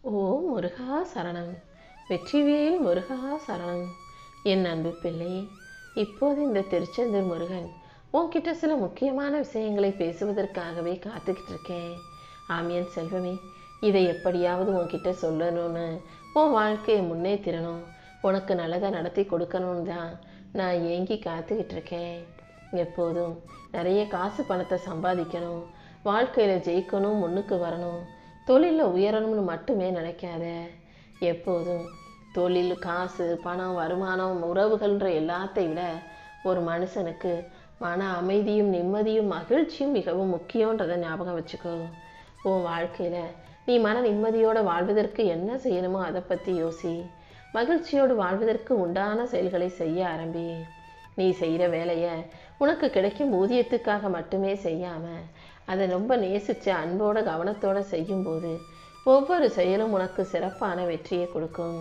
ஓ முருகா சரணம். வெற்றிவேல் முருகா சரணம். என் அன்பு பிள்ளை, இப்போது இந்த திருச்செந்தூர் முருகன் உன்கிட்ட சில முக்கியமான விஷயங்களை பேசுவதற்காகவே காத்துக்கிட்டு இருக்கேன். ஆமியன் செல்வமே, இதை எப்படியாவது உன்கிட்ட சொல்லணும்னு, உன் வாழ்க்கையை முன்னேற்றணும், உனக்கு நல்லதை நடத்தி கொடுக்கணும்னு தான் நான் ஏங்கி காத்துக்கிட்டு இருக்கேன். எப்போதும் நிறைய காசு பணத்தை சம்பாதிக்கணும், வாழ்க்கையில் ஜெயிக்கணும், முன்னுக்கு வரணும், தொழிலில் உயரணும்னு மட்டுமே நினைக்காத. எப்போதும் தொழில், காசு, பணம், வருமானம், உறவுகள்ன்ற எல்லாத்தையும் விட ஒரு மனுஷனுக்கு மன அமைதியும் நிம்மதியும் மகிழ்ச்சியும் மிகவும் முக்கியன்றதை ஞாபகம் வச்சுக்கோ. உன் வாழ்க்கையில் நீ மன நிம்மதியோடு வாழ்வதற்கு என்ன செய்யணுமோ அதை பற்றி யோசி. மகிழ்ச்சியோடு வாழ்வதற்கு உண்டான செயல்களை செய்ய ஆரம்பி. நீ செய்கிற வேலையை உனக்கு கிடைக்கும் ஊதியத்துக்காக மட்டுமே செய்யாமல் அதை ரொம்ப நேசித்து அன்போட கவனத்தோடு செய்யும்போது ஒவ்வொரு செயலும் உனக்கு சிறப்பான வெற்றியை கொடுக்கும்.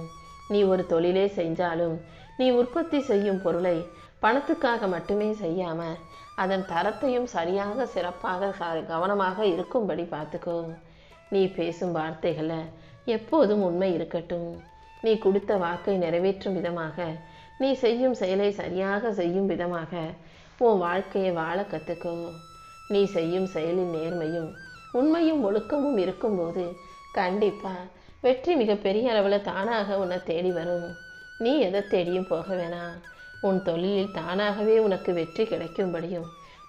நீ ஒரு தொழிலே செஞ்சாலும் நீ உற்பத்தி செய்யும் பொருளை பணத்துக்காக மட்டுமே செய்யாமல் அதன் தரத்தையும் சரியாக சிறப்பாக கவனமாக இருக்கும்படி பார்த்துக்கோ. நீ பேசும் வார்த்தைகளை எப்போதும் உண்மை இருக்கட்டும். நீ கொடுத்த வாக்கை நிறைவேற்றும் விதமாக, நீ செய்யும் செயலை சரியாக செய்யும் விதமாக உன் வாழ்க்கையை வாழ கற்றுக்கோ. நீ செய்யும் செயலின் நேர்மையும் உண்மையும் ஒழுக்கமும் இருக்கும்போது கண்டிப்பாக வெற்றி மிகப்பெரிய அளவில் தானாக உன்னை தேடி வரும். நீ எதை தேடியும் போக வேணாம். உன் தொழிலில் தானாகவே உனக்கு வெற்றி கிடைக்கும்படியும்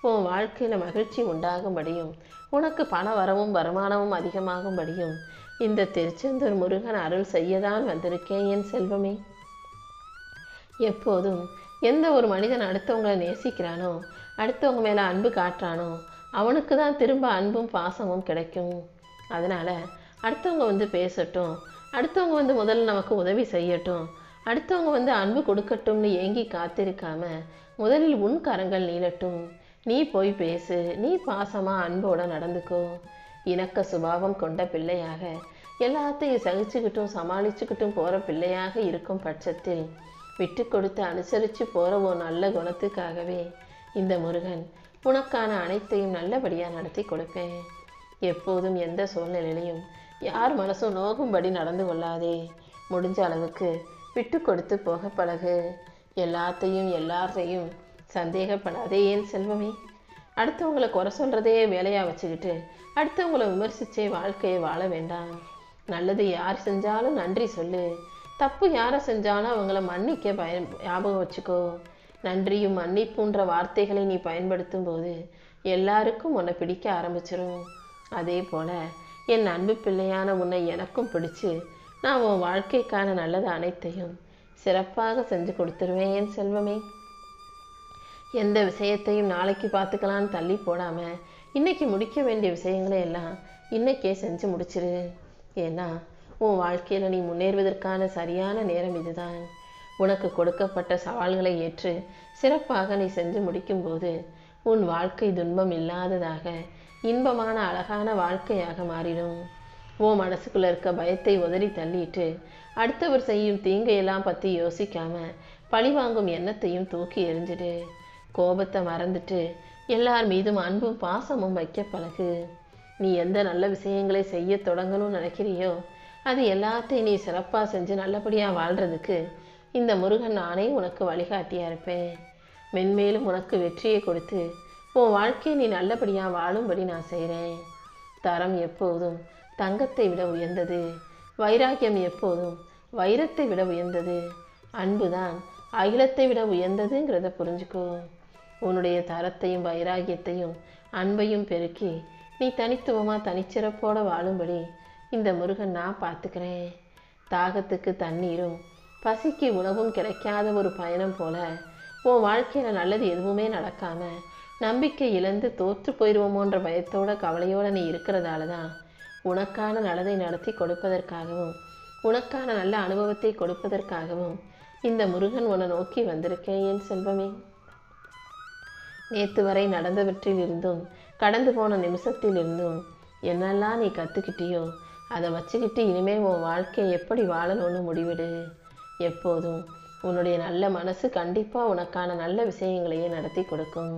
உன் வாழ்க்கையில் மகிழ்ச்சி உண்டாகும்படியும் உனக்கு பண வரவும் வருமானமும் அதிகமாகும்படியும் இந்த திருச்செந்தூர் முருகன் அருள் செய்யதான் வந்திருக்கேன் என் செல்வமே. எப்போதும் எந்த ஒரு மனிதன் அடுத்தவங்களை நேசிக்கிறானோ, அடுத்தவங்க மேலே அன்பு காட்டுறானோ, அவனுக்கு தான் திரும்ப அன்பும் பாசமும் கிடைக்கும். அதனால் அடுத்தவங்க வந்து பேசட்டும், அடுத்தவங்க வந்து முதல்ல நமக்கு உதவி செய்யட்டும், அடுத்தவங்க வந்து அன்பு கொடுக்கட்டும்னு ஏங்கி காத்திருக்காம முதலில் உன் கரங்கள் நீளட்டும். நீ போய் பேசு, நீ பாசமாக அன்போடு நடந்துக்கோ. இணக்க சுபாவம் கொண்ட பிள்ளையாக எல்லாத்தையும் சகிச்சுக்கிட்டும் சமாளிச்சுக்கிட்டும் போகிற பிள்ளையாக இருக்கும் பட்சத்தில் விட்டு கொடுத்து அனுசரித்து போகிற ஒரு நல்ல குணத்துக்காகவே இந்த முருகன் உனக்கான அனைத்தையும் நல்லபடியாக நடத்தி கொடுப்பேன். எப்போதும் எந்த சூழ்நிலையிலையும் யார் மனசும் நோகும்படி நடந்து கொள்ளாதே. முடிஞ்ச அளவுக்கு விட்டு கொடுத்து போக பழகு. எல்லாத்தையும் சந்தேகப்படாதே என் செல்வமே. அடுத்தவங்களை குறை சொல்கிறதே வேலையாக வச்சுக்கிட்டு அடுத்தவங்களை விமர்சித்தே வாழ்க்கையை வாழ வேண்டாம். நல்லது யார் செஞ்சாலும் நன்றி சொல்லு. தப்பு யாரை செஞ்சாலும் அவங்கள மன்னிக்க ஞாபகம் வச்சுக்கோ. நன்றியும் மன்னிப்புன்ற வார்த்தைகளை நீ பயன்படுத்தும் போது எல்லாருக்கும் உன்னை பிடிக்க ஆரம்பிச்சிடும். அதே போல் என் அன்பு பிள்ளையான உன்னை எனக்கும் பிடிச்சு நான் உன் வாழ்க்கைக்கான நல்லது அனைத்தையும் சிறப்பாக செஞ்சு கொடுத்துருவேன் என் செல்வமே. எந்த விஷயத்தையும் நாளைக்கு பார்த்துக்கலான்னு தள்ளி போடாமல் இன்றைக்கி முடிக்க வேண்டிய விஷயங்களை எல்லாம் இன்றைக்கே செஞ்சு முடிச்சிரு. ஏன்னா உன் வாழ்க்கையில் நீ முன்னேறுவதற்கான சரியான நேரம் இதுதான். உனக்கு கொடுக்கப்பட்ட சவால்களை ஏற்று சிறப்பாக நீ செஞ்சு முடிக்கும்போது உன் வாழ்க்கை துன்பம் இல்லாததாக இன்பமான அழகான வாழ்க்கையாக மாறிடும். உன் மனசுக்குள்ளே இருக்க பயத்தை உதறி தள்ளிட்டு அடுத்தவர் செய்யும் தீங்கையெல்லாம் பற்றி யோசிக்காம பழிவாங்கும் எண்ணத்தையும் தூக்கி எறிஞ்சிடு. கோபத்தை மறந்துட்டு எல்லார் மீதும் அன்பும் பாசமும் வைக்க பழகு. நீ எந்த நல்ல விஷயங்களை செய்ய தொடங்கணும்னு நினைக்கிறியோ அது எல்லாத்தையும் நீ சிறப்பாக செஞ்சு நல்லபடியாக வாழ்கிறதுக்கு இந்த முருகன் நானே உனக்கு வழிகாட்டியாக இருப்பேன். மென்மேலும் உனக்கு வெற்றியை கொடுத்து உன் வாழ்க்கையை நீ நல்லபடியாக வாழும்படி நான் செய்கிறேன். தரம் எப்போதும் தங்கத்தை விட உயர்ந்தது. வைராக்கியம் எப்போதும் வைரத்தை விட உயர்ந்தது. அன்புதான் அகிலத்தை விட உயர்ந்ததுங்கிறத புரிஞ்சுக்கோ. உன்னுடைய தரத்தையும் வைராக்கியத்தையும் அன்பையும் பெருக்கி நீ தனித்துவமாக தனிச்சிறப்போடு வாழும்படி இந்த முருகன் நான் பார்த்துக்கிறேன். தாகத்துக்கு தண்ணீரும் பசிக்கு உணவும் கிடைக்காத ஒரு பயணம் போல உன் வாழ்க்கையில் நல்லது எதுவுமே நடக்காமல் நம்பிக்கை இழந்து தோற்று போயிடுவோமோன்ற பயத்தோட கவலையோடு நீ இருக்கிறதால தான் உனக்கான நல்லதை நடத்தி கொடுப்பதற்காகவும் உனக்கான நல்ல அனுபவத்தை கொடுப்பதற்காகவும் இந்த முருகன் உன்னை நோக்கி வந்திருக்கேன் என் செல்வமே. நேற்று வரை நடந்தவற்றிலிருந்தும் கடந்து போன நிமிஷத்திலிருந்தும் என்னெல்லாம் நீ கற்றுக்கிட்டியோ அதை வச்சுக்கிட்டு இனிமேல் உன் வாழ்க்கையை எப்படி வாழணும்னு முடிவிடு. எப்போதும் உன்னுடைய நல்ல மனசு கண்டிப்பாக உனக்கான நல்ல விஷயங்களையே நடத்தி கொடுக்கும்.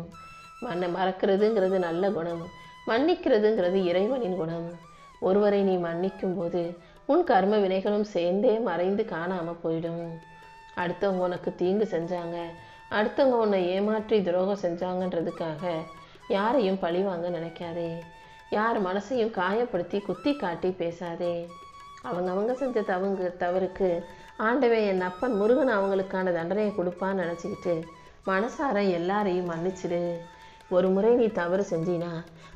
மறக்கிறதுங்கிறது நல்ல குணம், மன்னிக்கிறதுங்கிறது இறைவனின் குணம். ஒருவரை நீ மன்னிக்கும் போது உன் கர்ம வினைகளும் சேர்ந்தே மறைந்து காணாம போயிடும். அடுத்தவங்க உனக்கு தீங்கு செஞ்சாங்க, அடுத்தவங்க உன்னை ஏமாற்றி துரோகம் செஞ்சாங்கன்றதுக்காக யாரையும் பழி வாங்க நினைக்காதே. யார் மனசையும் காயப்படுத்தி குத்தி காட்டி பேசாதே. அவங்க செஞ்ச தவறுக்கு ஆண்டவன் என் அப்பன் முருகன் அவங்களுக்கான தண்டனையை கொடுப்பான்னு நினச்சிக்கிட்டு மனசார எல்லாரையும் மன்னிச்சிடு. ஒரு முறை நீ தவறு செஞ்சினா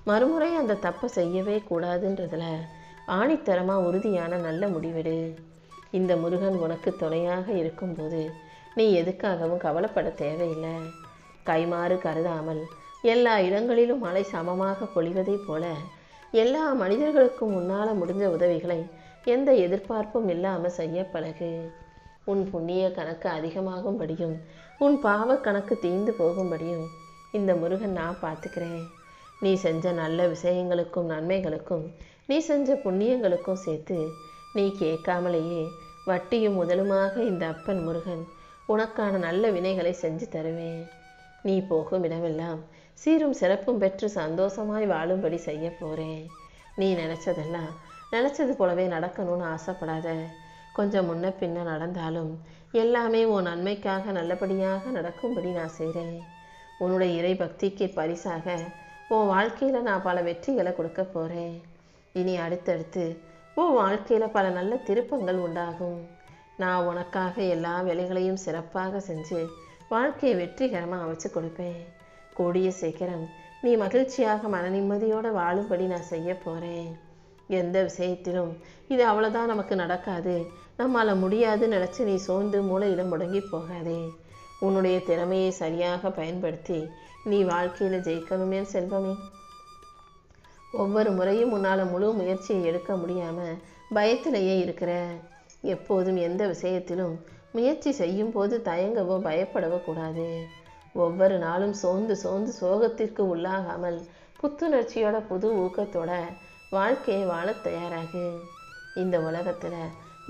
மறுமுறை அந்த தப்பை செய்யவே கூடாதுன்றதுல ஆணித்தரமாக உறுதியான நல்ல முடிவெடு. இந்த முருகன் உனக்கு துணையாக இருக்கும்போது நீ எதுக்காகவும் கவலைப்பட தேவையில்லை. கைமாறு கருதாமல் எல்லா இடங்களிலும் மழை சமமாக பொழிவதைப் போல எல்லா மனிதர்களுக்கும் முன்னால் முடிஞ்ச உதவிகளை எந்த எதிர்பார்ப்பும் இல்லாமல் செய்ய பழகு. உன் புண்ணிய கணக்கு அதிகமாகும்படியும் உன் பாவ கணக்கு தீர்ந்து போகும்படியும் இந்த முருகன் நான் பார்த்துக்கிறேன். நீ செஞ்ச நல்ல விஷயங்களுக்கும் நன்மைகளுக்கும் நீ செஞ்ச புண்ணியங்களுக்கும் சேர்த்து நீ கேட்காமலேயே வட்டியும் முதலுமாக இந்த அப்பன் முருகன் உனக்கான நல்ல வினைகளை செஞ்சு தருவேன். நீ போகும் இடமெல்லாம் சீரும் சிறப்பும் பெற்று சந்தோஷமாய் வாழும்படி செய்ய போகிறேன். நீ நினச்சதெல்லாம் நினச்சது போலவே நடக்கணும்னு ஆசைப்படாத. கொஞ்சம் முன்ன பின்ன நடந்தாலும் எல்லாமே உன் நன்மைக்காக நல்லபடியாக நடக்கும்படி நான் செய்கிறேன். உன்னுடைய இறை பக்திக்கு பரிசாக உன் வாழ்க்கையில் நான் பல வெற்றிகளை கொடுக்க போகிறேன். இனி அடுத்தடுத்து உன் வாழ்க்கையில் பல நல்ல திருப்பங்கள் உண்டாகும். நான் உனக்காக எல்லா வேலைகளையும் சிறப்பாக செஞ்சு வாழ்க்கையை வெற்றிகரமாக அமைச்சு கொடுப்பேன். கூடிய சீக்கிரம் நீ மகிழ்ச்சியாக மன நிம்மதியோடு வாழும்படி நான் செய்ய போகிறேன். எந்த விஷயத்திலும் இது அவ்வளோதான் நமக்கு நடக்காது, நம்மால் முடியாதுன்னு நினச்சி நீ சோர்ந்து மூளையில் முடங்கி போகாதே. உன்னுடைய திறமையை சரியாக பயன்படுத்தி நீ வாழ்க்கையில் ஜெயிக்கணுமே செல்வமே. ஒவ்வொரு முறையும் உன்னால் முழு முயற்சியை எடுக்க முடியாமல் பயத்திலேயே இருக்கிற. எப்போதும் எந்த விஷயத்திலும் முயற்சி செய்யும் போது தயங்கவோ பயப்படவோ கூடாது. ஒவ்வொரு நாளும் சோர்ந்து சோகத்திற்கு உள்ளாகாமல் புத்துணர்ச்சியோட புது ஊக்கத்தோட வாழ்க்கையை வாழ தயாராகு. இந்த உலகத்தில்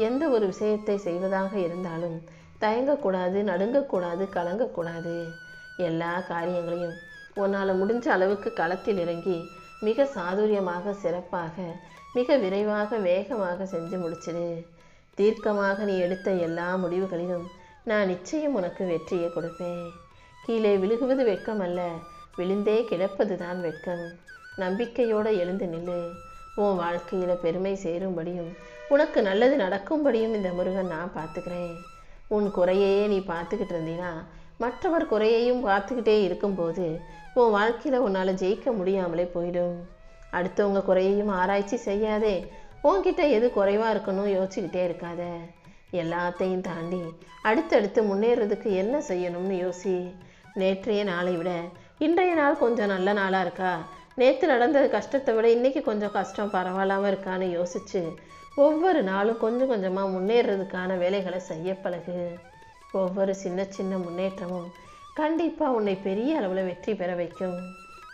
எந்த ஒரு விஷயத்தை செய்வதாக இருந்தாலும் தயங்கக்கூடாது, நடுங்கக்கூடாது, கலங்கக்கூடாது. எல்லா காரியங்களையும் உன்னால் முடிஞ்ச அளவுக்கு களத்தில் இறங்கி மிக சாதுரியமாக, சிறப்பாக, மிக விரைவாக, வேகமாக செஞ்சு முடிச்சிடு. தீர்க்கமாக நீ எடுத்த எல்லா முடிவுகளிலும் நான் நிச்சயம் உனக்கு வெற்றியை கொடுப்பேன். கீழே விழுகுவது வெட்கம் அல்ல, விழுந்தே கிடப்பது தான் வெட்கம். நம்பிக்கையோடு எழுந்து நில்லு. உன் வாழ்க்கையில் பெருமை சேரும்படியும் உனக்கு நல்லது நடக்கும்படியும் இந்த முருகன் நான் பார்த்துக்கிறேன். உன் குறையையே நீ பார்த்துக்கிட்டு இருந்தீன்னா மற்றவர் குறையையும் பார்த்துக்கிட்டே இருக்கும்போது உன் வாழ்க்கையில் உன்னால் ஜெயிக்க முடியாமலே போயிடும். அடுத்தவங்க குறையையும் ஆராய்ச்சி செய்யாதே. உன்கிட்ட எது குறைவாக இருக்கணும் யோசிச்சுக்கிட்டே இருக்காத. எல்லாத்தையும் தாண்டி அடுத்தடுத்து முன்னேறதுக்கு என்ன செய்யணும்னு யோசி. நேற்றைய நாளை விட இன்றைய நாள் கொஞ்சம் நல்ல நாளாக இருக்கா, நேற்று நடந்தது கஷ்டத்தை விட இன்றைக்கி கொஞ்சம் கஷ்டம் பரவாயில்லாமல் இருக்கான்னு யோசித்து ஒவ்வொரு நாளும் கொஞ்சம் கொஞ்சமாக முன்னேறதுக்கான வேலைகளை செய்ய பழகு. ஒவ்வொரு சின்ன சின்ன முன்னேற்றமும் கண்டிப்பாக உன்னை பெரிய அளவில் வெற்றி பெற வைக்கும்.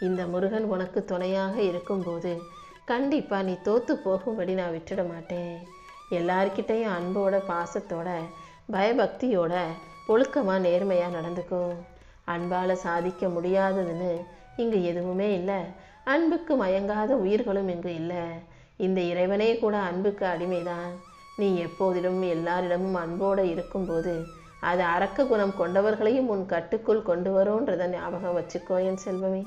இந்த முருகன் உனக்கு துணையாக இருக்கும்போது கண்டிப்பாக நீ தோற்று போகும்படி நான் விட்டுட மாட்டேன். எல்லார்கிட்டையும் அன்போட, பாசத்தோட, பயபக்தியோட, ஒழுக்கமாக, நேர்மையாக நடந்துக்கோ. அன்பால் சாதிக்க முடியாததுன்னு இங்கு எதுவுமே இல்லை. அன்புக்கு மயங்காத உயிர்களும் இங்கு இல்லை. இந்த இறைவனே கூட அன்புக்கு அடிமைதான். நீ எப்போதிலும் எல்லாரிடமும் அன்போடு இருக்கும்போது அது அரக்க குணம் கொண்டவர்களையும் உன் கட்டுக்குள் கொண்டு வரும்ன்றதை ஞாபகம் வச்சுக்கோ என் செல்வமே.